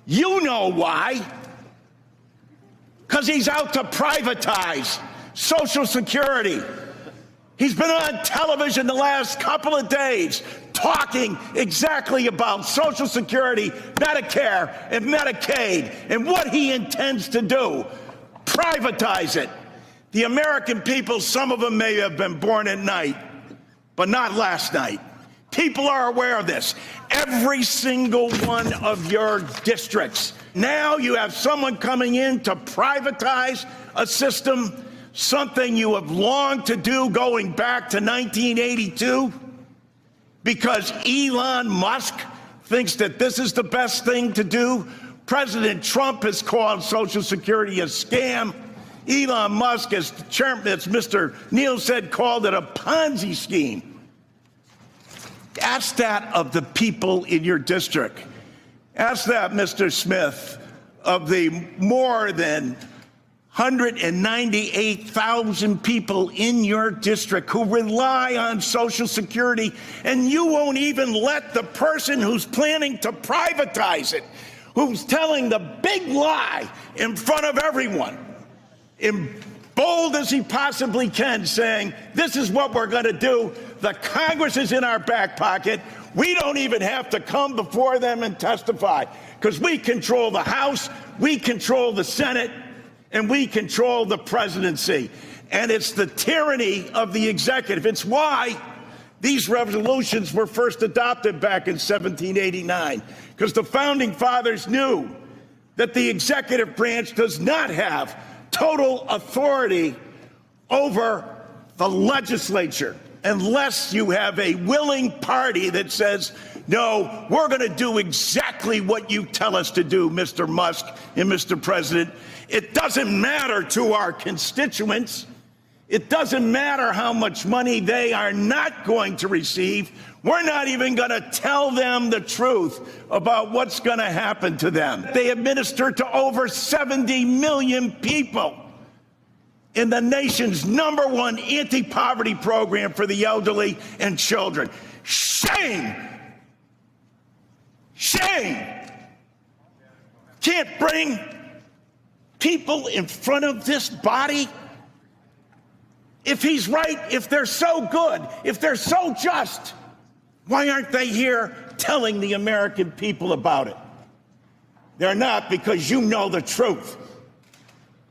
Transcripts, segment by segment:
You know why. Because he's out to privatize Social Security. He's been on television the last couple of days talking exactly about Social Security, Medicare, and Medicaid, and what he intends to do. Privatize it. The American people, some of them may have been born at night, but not last night. People are aware of this. Every single one of your districts. Now you have someone coming in to privatize a system, something you have longed to do going back to 1982, because Elon Musk thinks that this is the best thing to do. President Trump has called Social Security a scam. Elon Musk, as the chairman, as Mr. Neal said, called it a Ponzi scheme. Ask that of the people in your district. Ask that, Mr. Smith, of the more than 198,000 people in your district who rely on Social Security, and you won't even let the person who's planning to privatize it, who's telling the big lie in front of everyone, in bold as he possibly can, saying, this is what we're going to do. The Congress is in our back pocket. We don't even have to come before them and testify, because we control the House, we control the Senate, and we control the presidency. And it's the tyranny of the executive. It's why these resolutions were first adopted back in 1789, because the founding fathers knew that the executive branch does not have total authority over the legislature unless you have a willing party that says, no, we're going to do exactly what you tell us to do, Mr. Musk and Mr. President. It doesn't matter to our constituents. It doesn't matter how much money they are not going to receive. We're not even going to tell them the truth about what's going to happen to them. They administer to over 70 million people in the nation's #1 anti-poverty program for the elderly and children. Shame! Shame! Can't bring people in front of this body? If he's right, if they're so good, if they're so just, why aren't they here telling the American people about it? They're not, because you know the truth.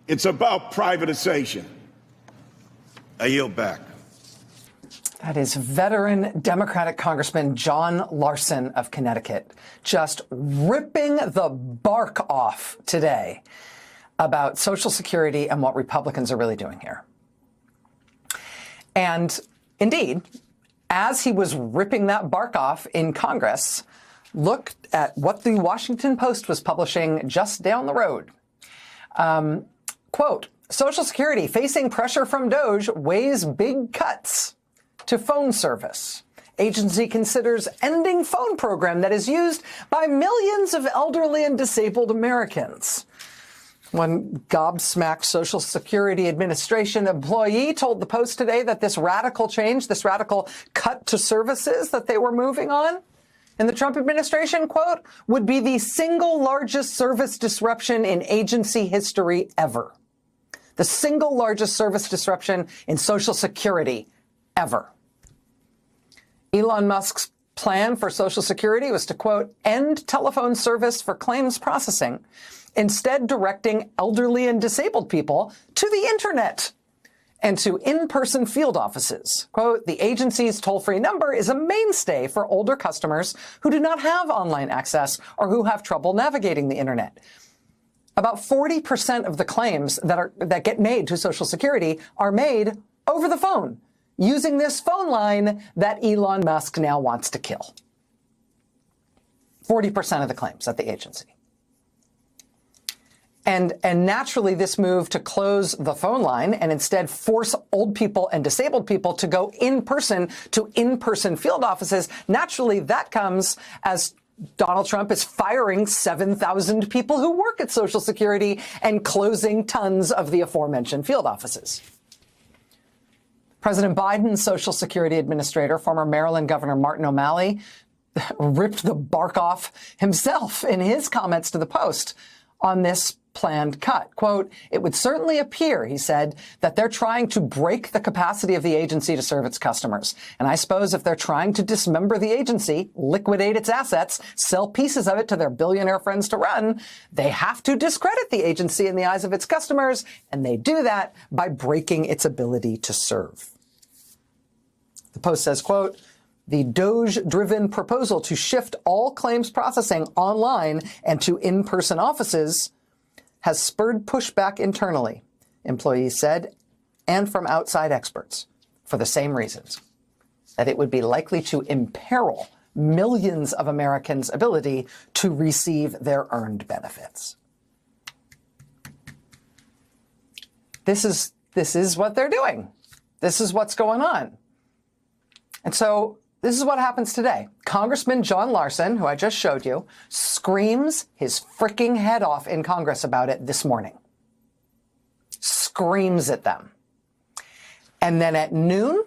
It's about privatization. I yield back. That is veteran Democratic Congressman John Larson of Connecticut, just ripping the bark off today about Social Security and what Republicans are really doing here. And indeed, as he was ripping that bark off in Congress, look at what the Washington Post was publishing just down the road. Quote, Social Security facing pressure from DOJ weighs big cuts to phone service. Agency considers ending phone program that is used by millions of elderly and disabled Americans. One gobsmacked Social Security Administration employee told the Post today that this radical change, this radical cut to services that they were moving on in the Trump administration, quote, would be the single largest service disruption in agency history ever. The single largest service disruption in Social Security ever. Elon Musk's plan for Social Security was to, quote, end telephone service for claims processing, instead directing elderly and disabled people to the internet and to in-person field offices. Quote, the agency's toll-free number is a mainstay for older customers who do not have online access or who have trouble navigating the internet. About 40% of the claims that get made to Social Security are made over the phone, using this phone line that Elon Musk now wants to kill. 40% of the claims at the agency. And naturally, this move to close the phone line and instead force old people and disabled people to go in person to in-person field offices, naturally that comes as Donald Trump is firing 7,000 people who work at Social Security and closing tons of the aforementioned field offices. President Biden's Social Security Administrator, former Maryland Governor Martin O'Malley, ripped the bark off himself in his comments to the Post on this planned cut. Quote, "It would certainly appear," he said, "that they're trying to break the capacity of the agency to serve its customers. And I suppose if they're trying to dismember the agency, liquidate its assets, sell pieces of it to their billionaire friends to run, they have to discredit the agency in the eyes of its customers, and they do that by breaking its ability to serve." The Post says, quote, "The DOJ-driven proposal to shift all claims processing online and to in-person offices has spurred pushback internally," employees said, and from outside experts, for the same reasons, that it would be likely to imperil millions of Americans' ability to receive their earned benefits. This is what they're doing. This is what's going on. And so this is what happens today. Congressman John Larson, who I just showed you, screams his freaking head off in Congress about it this morning. Screams at them. And then at noon,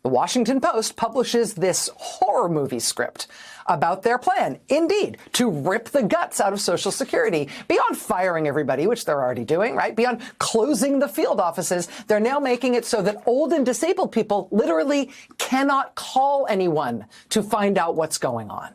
the Washington Post publishes this horror movie script about their plan, indeed, to rip the guts out of Social Security. Beyond firing everybody, which they're already doing, right? Beyond closing the field offices, they're now making it so that old and disabled people literally cannot call anyone to find out what's going on.